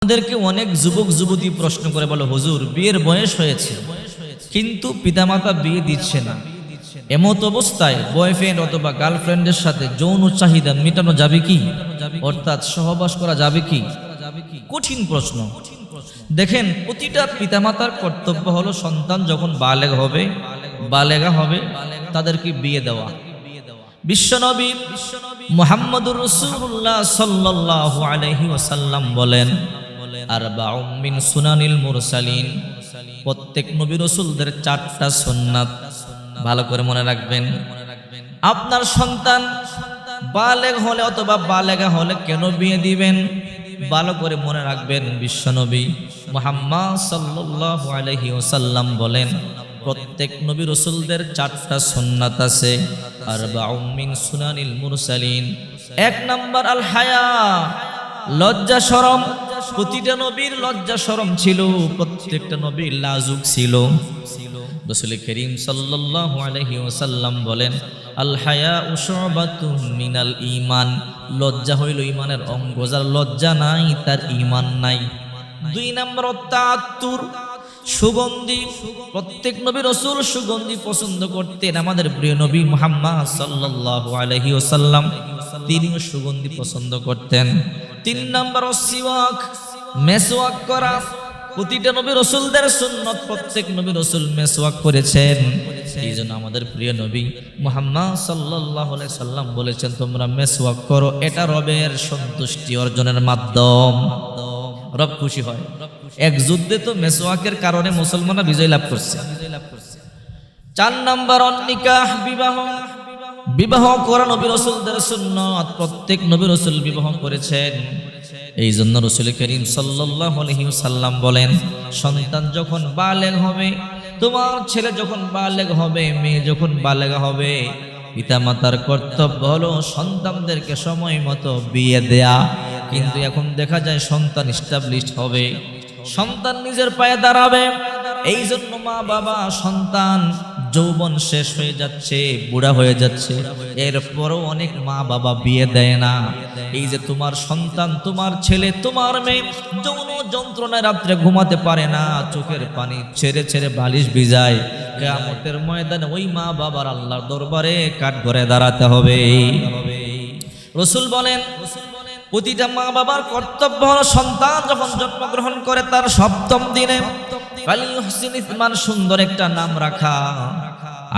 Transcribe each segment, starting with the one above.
আমাদেরকে অনেক যুবক যুবতী প্রশ্ন করে বলে, হুজুর বিয়ের বয়স হয়েছে কিন্তু পিতামাতা বিয়ে দিচ্ছে না, এমত অবস্থায় বয়ফ্রেন্ড অথবা গার্লফ্রেন্ডের সাথে যৌন চাহিদা মেটানো যাবে কি, অর্থাৎ সহবাস করা যাবে কি? কঠিন প্রশ্ন। দেখেন, প্রতিটা পিতামাতার কর্তব্য হলো সন্তান যখন বালেগা হবে তাদেরকে বিয়ে দেওয়া। বিশ্বনবী মুহাম্মদুর রাসূলুল্লাহ সাল্লাল্লাহু আলাইহি ওয়াসাল্লাম বলেন, আরবাউম মিন সুনানিল মুরসালিন, প্রত্যেক নবী রাসূলদের 4টা সুন্নাত ভালো করে মনে রাখবেন। আপনার সন্তান বালেগ হলে অথবা বালেগা হলে কেন বিয়ে দিবেন, ভালো করে মনে রাখবেন। বিশ্বনবী মুহাম্মদ সাল্লাল্লাহু আলাইহি ওয়াসাল্লাম বলেন, প্রত্যেক নবী রাসূলদের 4টা সুন্নাত আছে। আরবাউম মিন সুনানিল মুরসালিন, 1 নাম্বার আল হায়া, লজ্জা শরম। প্রতিটা নবীর লজ্জা শরম ছিল, প্রত্যেকটা নবীর লাজুক ছিল। রাসূল করিম সাল্লাল্লাহু আলাইহি ওয়াসাল্লাম বলেন, আল হায়াউ শুবাতুম মিনাল ঈমান, লজ্জা হইল ঈমানের অঙ্গ, যার লজ্জা নাই তার ঈমান নাই। 2 নাম্বার তাআত্তুর, সুগন্ধি। প্রত্যেক নবী রাসূল সুগন্ধি পছন্দ করতেন। আমাদের প্রিয় নবী মুহাম্মদ সাল্লাল্লাহু আলাইহি ওয়াসাল্লাম তিনিও সুগন্ধি পছন্দ করতেন। 3 নাম্বার সিওয়াক, মেসওয়াক করা। প্রতিটা নবী রাসূলদের সুন্নাত, প্রত্যেক নবী রাসূল মেসওয়াক করেছেন। এইজন্য আমাদের প্রিয় নবী মুহাম্মদ সাল্লাল্লাহু আলাইহি সাল্লাম বলেছেন, তোমরা মেসওয়াক করো, এটা রবের সন্তুষ্টি অর্জনের মাধ্যম, রব খুশি হয়। এক যুদ্ধে তো মেসওয়াকের কারণে মুসলমানরা বিজয় লাভ করছে। 4 নাম্বার নিকাহ, বিবাহ করা নবী রাসূলদের সুন্নাত, প্রত্যেক নবী রাসূল বিবাহ করেছেন। এই জন্য রাসূল করিম সাল্লাল্লাহু আলাইহি ওয়াসাল্লাম বলেন, সন্তান যখন বালেগ হবে, তোমার ছেলে যখন বালেগ হবে, মেয়ে যখন বালেগা হবে, পিতামাতার কর্তব্য হলো সন্তানদেরকে সময় মতো বিয়ে দেয়া। কিন্তু এখন দেখা যায় সন্তান এস্টাবলিশড হবে, সন্তান নিজের পায়ে দাঁড়াবে, এই জন্য মা বাবা সন্তান যৌবন শেষ হয়ে যাচ্ছে, বুড়া হয়ে যাচ্ছে, এরপরও অনেক মা বাবা বিয়ে দেয় না। এই যে তোমার সন্তান, তোমার ছেলে, তোমার মেয়ে যৌন যন্ত্রণায় রাত্রে ঘুমাতে পারে না, চোখের পানি ছেড়ে ছেড়ে বালিশ ভিজায়, কিয়ামতের ময়দানে ওই মা বাবার আল্লাহর দরবারে কাঠগড়ায় দাঁড়াতে হবে। রাসূল বলেন, প্রতিটা মা বাবার কর্তব্য হলো সন্তান যখন জন্মগ্রহণ করে তার 7ম দিনে ফালিহসিন ইসমান, সুন্দর একটা নাম রাখা,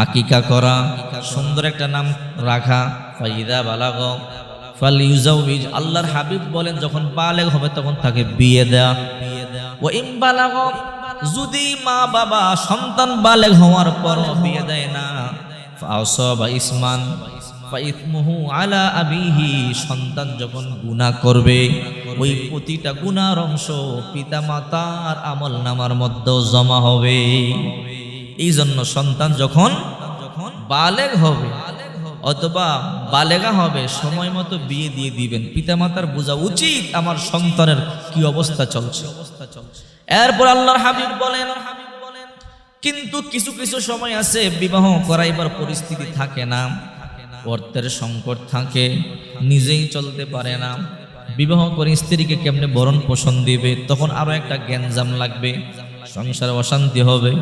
আকিকা করা, সুন্দর একটা নাম রাখা। ফাইদা বালাগ ফালিউজাউইজ, আল্লাহর হাবিব বলেন যখন বালেগ হবে তখন তাকে বিয়ে দেয়া। ওয়া ইম বালাগ, যদি মা বাবা সন্তান বালেগ হওয়ার পর বিয়ে দেয় না, ফাওসাবা ইসমান ফাইথমুহু আলা আবিহি, সন্তান যখন গুনাহ করবে ওই প্রতিটা গুনার অংশ পিতামাতার আমলনামার মধ্যে জমা হবে। এই জন্য সন্তান যখন বালেগ হবে অথবা বালেগা হবে সময় মতো বিয়ে দিয়ে দিবেন। পিতামাতার বোঝা উচিত আমার সন্তানের কি অবস্থা চলছে। এরপর আল্লাহর হাবিব বলেন, কিন্তু কিছু কিছু সময় আছে বিবাহ করাইবার পরিস্থিতি থাকে না, অর্থের সংকট থাকে, নিজেই চলতে পারে না, বিবাহ করে স্ত্রীকে কেমনে ভরণ পোষণ দিবে, তখন আরো একটা গ্যাঞ্জাম লাগবে, সংসারে অশান্তি হবে।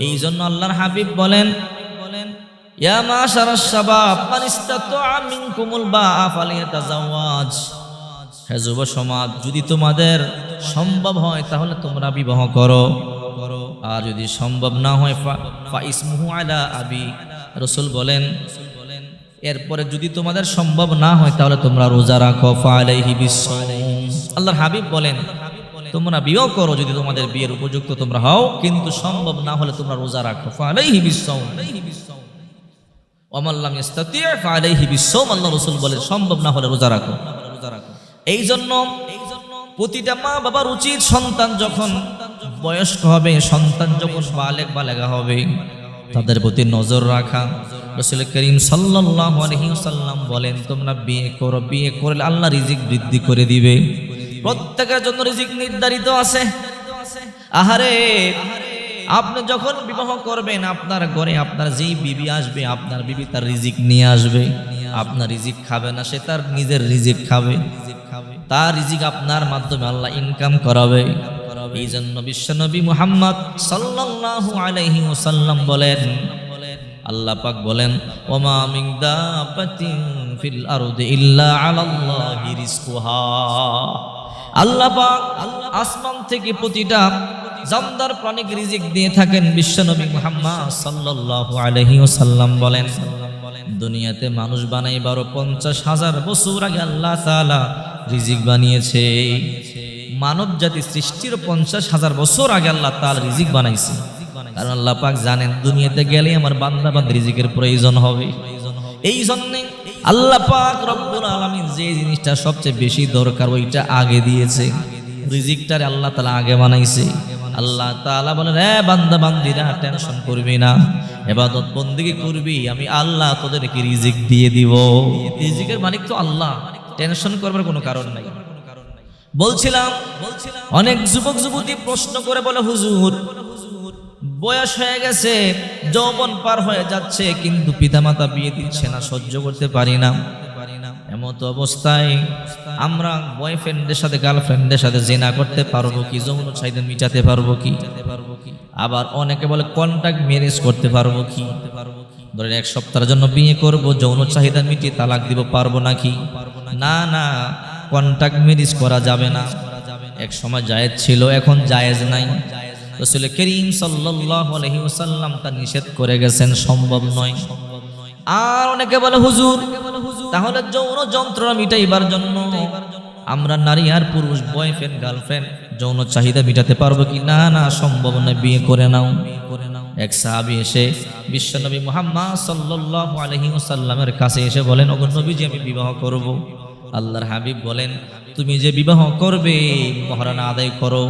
এই জন্য আল্লাহর হাবিব বলেন, ইয়া মাশারাশ শাবাব মান ইসতাতাআ মিনকুমুল বাআ ফালিয়াতাজাওয়াজ, হে যুব সমাজ, যদি তোমাদের সম্ভব হয় তাহলে তোমরা বিবাহ করো, আর যদি সম্ভব না হয় ফা ইসমুহু আলা আবি, রাসূল বলেন এরপরে যদি তোমাদের সম্ভব না হয় তাহলে তোমরা রোজা রাখো, ফালাইহি বিসসাওম। আল্লাহর হাবিব বলেন তোমরা বিয়ে করো যদি তোমাদের বিয়ের উপযুক্ত তোমরা হও, কিন্তু সম্ভব না হলে তোমরা রোজা রাখো, ফালাইহি বিসসাওম। ওয়া মান লাম ইস্তাতি' ফালাইহি বিসসাওম, আল্লাহ রাসূল বলেন সম্ভব না হলে রোজা রাখো। এই জন্য প্রতিটা মা বাবার উচিত সন্তান যখন বয়স্ক হবে, সন্তান যখন বালেগা হবে, তাদের প্রতি নজর রাখা। রাসূল করিম সাল্লাল্লাহু আলাইহি ওয়াসাল্লাম বলেন, তোমরা বিয়ে করো, বিয়ে করলে আল্লাহ রিজিক বৃদ্ধি করে দিবে। প্রত্যেকের জন্য রিজিক নির্ধারিত আছে। আহারে, আপনি যখন বিবাহ করবেন আপনার ঘরে আপনার যেই বিবি আসবে, আপনার বিবি তার রিজিক নিয়ে আসবে। আপনার রিজিক খাবে না, সে তার নিজের রিজিক খাবে। তার রিজিক আপনার মাধ্যমে আল্লাহ ইনকাম করাবে। এই জন্য বিশ্বনবী মুহাম্মদ সাল্লাল্লাহু আলাইহি ওয়াসাল্লাম বলেন, আল্লাহ পাক বলেন, ওমা মিন দাব্বাতিন ফিল আরদি ইল্লা আলাল্লাহি রিজকুহা। আল্লাহ পাক আসমান থেকে প্রতিটা জামদার প্রাণীকে রিজিক দিয়ে থাকেন। বিশ্বনবী মুহাম্মদ সাল্লাল্লাহু আলাইহি ওয়াসাল্লাম বলেন, দুনিয়াতে মানুষ বানাইবার 50,000 বছর আগে আল্লাহ তাআলা রিজিক বানিয়েছে। মানব জাতি সৃষ্টির 50,000 বছর আগে আল্লাহ তাআলা রিজিক বানাইছে। কারণ আল্লাহ পাক জানেন দুনিয়াতে গেলে আমার বান্দা বান্দার রিজিকের প্রয়োজন হবে। এই জন্য আল্লাহ পাক রব্বুল আলামিন যে জিনিসটা সবচেয়ে বেশি দরকার ওইটা আগে দিয়েছে। রিজিকটারে আল্লাহ তাআলা আগে বানাইছে। আল্লাহ তাআলা বলেন, হে বান্দা বান্দিরা টেনশন করবি না, ইবাদত বন্দেগী করবি, আমি আল্লাহ তোদেরকে রিজিক দিয়ে দিব। রিজিকের মালিক তো আল্লাহ, টেনশন করবার কোনো কারণ নাই। বলছিলাম অনেক যুবক যুবতী প্রশ্ন করে বলে, হুজুর বয়স হয়ে গেছে, যৌবন পার হয়ে যাচ্ছে, কিন্তু পিতামাতা বিয়ে দিচ্ছে না, সহ্য করতে পারি না। এমত অবস্থায় আমরা বয়ফ্রেন্ডের সাথে গার্লফ্রেন্ডের সাথে জিনা করতে পারবো কি? যৌন চাহিদা মিটাতে পারবো কি? আবার অনেকে বলে কন্ট্যাক্ট ম্যারেজ করতে পারবো কি? ধরেন 1 সপ্তাহের জন্য বিয়ে করব, যৌন চাহিদা মিটিয়ে তালাক দিব, পারবো নাকি? না না, কন্ট্যাক্ট ম্যারেজ করা যাবে না। এক সময় জায়েজ ছিল, এখন জায়েজ নাই। রাসূল করিম সাল্লাল্লাহু আলাইহি ওয়াসাল্লাম তা নিষেধ করে গেছেন, সম্ভব নয়। আর অনেকে বলে, হুজুর তাহলে যৌন যন্ত্রণা মিটাইবার জন্য আমরা নারী আর পুরুষ বয়ফ্রেন্ড গার্লফ্রেন্ড যৌন চাহিদা মিটাতে পারবো কি? না না, সম্ভব নয়, বিয়ে করে নাও। এক সাহাবী এসে বিশ্বনবী মুহাম্মদ সাল্লাল্লাহু আলাইহি ওয়াসাল্লামের কাছে এসে বলেন, ওগো নবীজি, আমি বিবাহ করব। আল্লাহর হাবিব বলেন, তুমি যে বিবাহ করবে মহরানা আদায় করো।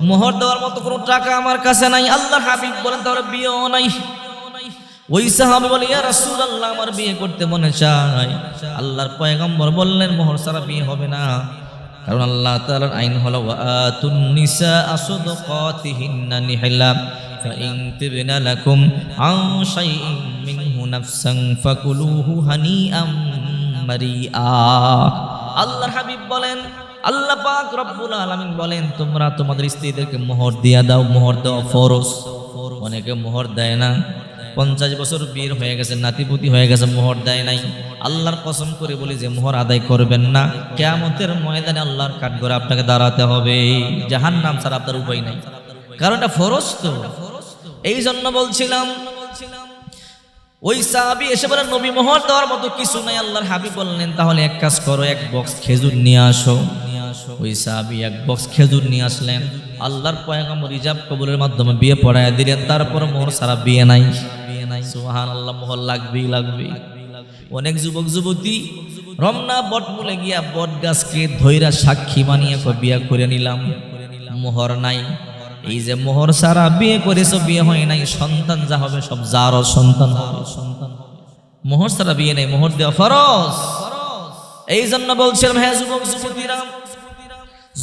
মোহর দেওয়ার মতো কোনো টাকা আমার কাছে নাই। আল্লাহর হাবিব বলেন, তাহলে বিয়েও নাই। ওই সাহাবী বলে, ইয়া রাসূলুল্লাহ, আমার বিয়ে করতে মনে চায়। আল্লাহর পয়গম্বর বললেন, মোহর ছাড়া বিয়ে হবে না। কারণ আল্লাহ তাআলার আইন হলো, ওয়াতুন নিসা সাদাকাতিহিন্না নিহলা ফাইন তিবনা লাকুম আন শাইইন মিনহু নাফসান ফাকুলুহু হানিআম মারিআ। আল্লাহর হাবিব বলেন, আল্লাহ পাক রব্বুল আলামিন বলেন, তোমরা তোমাদের স্ত্রীদেরকে মোহর দিয়া দাও। মোহর দেওয়া ফরজ। অনেকে মোহর দেয় না, 50 বছর বিয়ের হয়ে গেছে, নাতিপুতি হয়ে গেছে, মোহর দেয় নাই। আল্লাহর কসম করে বলি যে মোহর আদায় করবেন না, কিয়ামতের ময়দানে আল্লাহর কাঠগড়ায় আপনাকে দাঁড়াতে হবে। জাহান্নাম ছাড়া আপনার উপায় নাই, কারণ এটা ফরজ তো। এই জন্য বলছিলাম, ওই সাহাবী এসে বলেন, নবী মোহর দেওয়ার মতো কিছু নাই। আল্লাহর হাবিব বললেন, তাহলে এক কাজ করো, 1 বক্স খেজুর নিয়ে আসো। ওই সাহাবী 1 বক্স খেজুর নিয়ে আসলেন। আল্লাহর পয়গম্বর ইজাব কবুলের মাধ্যমে বিয়ে পড়ায় দিলেন। তারপর মোহর ছাড়া বিয়ে নাই। সুবহানাল্লাহ, মোহর লাগবেই লাগবে। অনেক যুবক যুবতী রমনা বটমূলে গিয়া বট গাছকে ধইরা সাক্ষী বানিয়ে বিয়ে করে নিলাম, মোহর নাই। এই যে মোহর ছাড়া বিয়ে করেছো, বিয়ে হয় নাই, সন্তান যা হবে সব যার সন্তান হবে। মোহর ছাড়া বিয়ে নেই, মোহর দেওয়া ফরজ। এই জন্য বলছিলাম, হ্যাঁ যুবক যুবতীরা,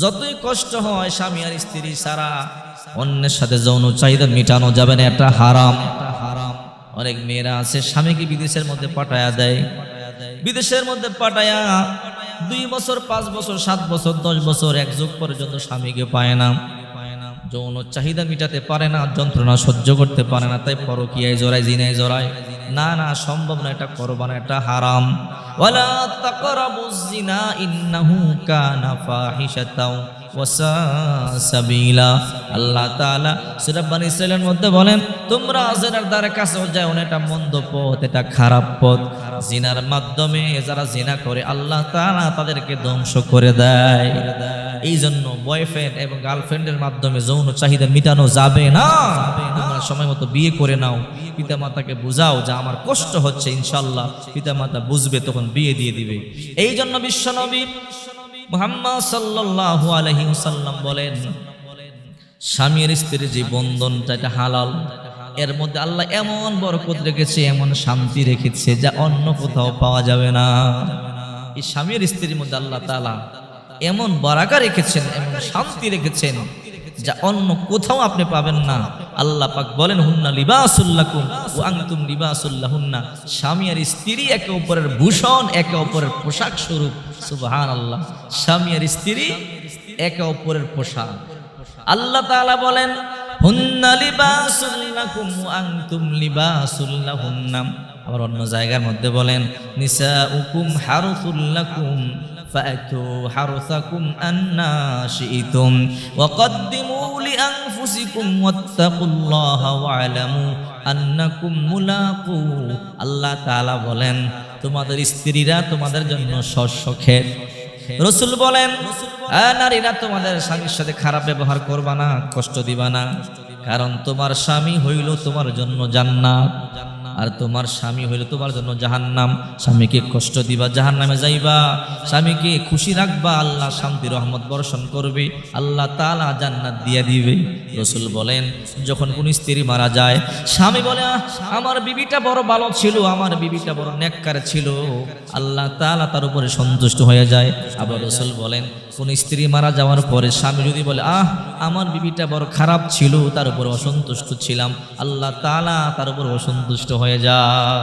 যতই কষ্ট হয় স্বামী আর স্ত্রী ছাড়া অন্যের সাথে যৌন চাহিদা মেটানো যাবে না, এটা হারাম। অনেক মেয়েরা আছে স্বামীকে বিদেশের মধ্যে পাঠায়া দেয়। বিদেশের মধ্যে পাঠায়া 2 বছর 5 বছর 7 বছর 10 বছর 1 যুগ পর্যন্ত স্বামীকে পায় না, যৌন চাহিদা মিটাতে পারে না, যন্ত্রণা সহ্য করতে পারে না, তাই পরকীয়ায় জড়ায়, জিনায় জড়ায়। না না, সম্ভব না, এটা করবা না, এটা হারাম। ওয়ালা তাকরাবুজ জিনা ইন্নাহু কানা ফাহিশাতাও ওয়া সাবিলা। আল্লাহ তাআলা সূরা বনী ইসরাঈলের মধ্যে বলেন, তোমরা জিনার দ্বারে কাছেও যাও না, এটা মন্দ পথ, এটা খারাপ পথ। জিনার মাধ্যমে যারা জিনা করে আল্লাহ তাআলা তাদেরকে ধ্বংস করে দেয়। এই জন্য বয়ফ্রেন্ড এবং গার্লফ্রেন্ডের মাধ্যমে যৌন চাহিদা মিটানো যাবে না। তোমরা সময় মতো বিয়ে করে নাও, পিতা মাতাকে বুঝাও যে আমার কষ্ট হচ্ছে, ইনশাআল্লাহ পিতা মাতা বুঝবে, তখন বিয়ে দিয়ে দিবে। এই জন্য বিশ্বনবী মুহাম্মদ সাল্লাল্লাহু আলাইহি ওয়াসাল্লাম বলেন, স্বামী আর স্ত্রীর যে বন্ধনটা, এটা হালাল। এর মধ্যে আল্লাহ এমন বরকত রেখেছে, এমন শান্তি রেখেছে, যা অন্য কোথাও পাওয়া যাবে না। এই স্বামী আর স্ত্রীর মধ্যে আল্লাহ তাআলা এমন বারাকা রেখেছেন, এমন শান্তি রেখেছেন, যা অন্য কোথাও আপনি পাবেন না। আল্লাহ পাক বলেন হুন্না লিবাসুল লাকুম ওয়া আনতুম লিবাসুল লাহুন্না। স্বামী আর স্ত্রী একে অপরের ভূষণ, একে অপরের পোশাক স্বরূপ। সুবহানাল্লাহ, স্বামী আর স্ত্রী একে অপরের পোশাক। আল্লাহ তাআলা বলেন হুন্না লিবাসুল লাকুম ওয়া আনতুম লিবাসুল লাহুন্না। আবার অন্য জায়গার মধ্যে বলেন নিসাউকুম হারুসুল লাকুম ফাআতু হারসাকুম আন্না শি'তুম ওয়া কদ্দিমু লিআনফুসিকুম ওয়াত্তাকুল্লাহা ওয়া'লামু আন্নাকুম মুলাকু। আল্লাহ তাআলা বলেন তোমাদের স্ত্রীরা তোমাদের জন্য শস্যক্ষেত। রাসূল বলেন নারীরা তোমাদের স্বামীর সাথে খারাপ ব্যবহার করবা না, কষ্ট দিবা না, কারণ তোমার স্বামী হইল তোমার জন্য জান্নাত, আর তোমার স্বামী হইল তোমার জন্য জাহান্নাম। স্বামীকে কষ্ট দিবা, জাহান্নামে যাইবা। স্বামীকে খুশি রাখবা, আল্লাহ শান্তি রহমত বর্ষণ করবে, আল্লাহ তাআলা জান্নাত দিয়ে দিবে। রাসূল বলেন যখন কোন স্ত্রী মারা যায়, স্বামী বলে আমার বিবিটা বড় ভালো ছিল, আমার বিবিটা বড় নেককার ছিল, আল্লাহ তাআলা তার উপরে সন্তুষ্ট হয়ে যায়। আবার রাসূল বলেন কোন স্ত্রী মারা যাওয়ার পরে স্বামী যদি বলে আমার বিবিটা বড় খারাপ ছিল, তার উপর অসন্তুষ্ট ছিলাম, আল্লাহ তাআলা তার উপর অসন্তুষ্ট হয়ে যায়।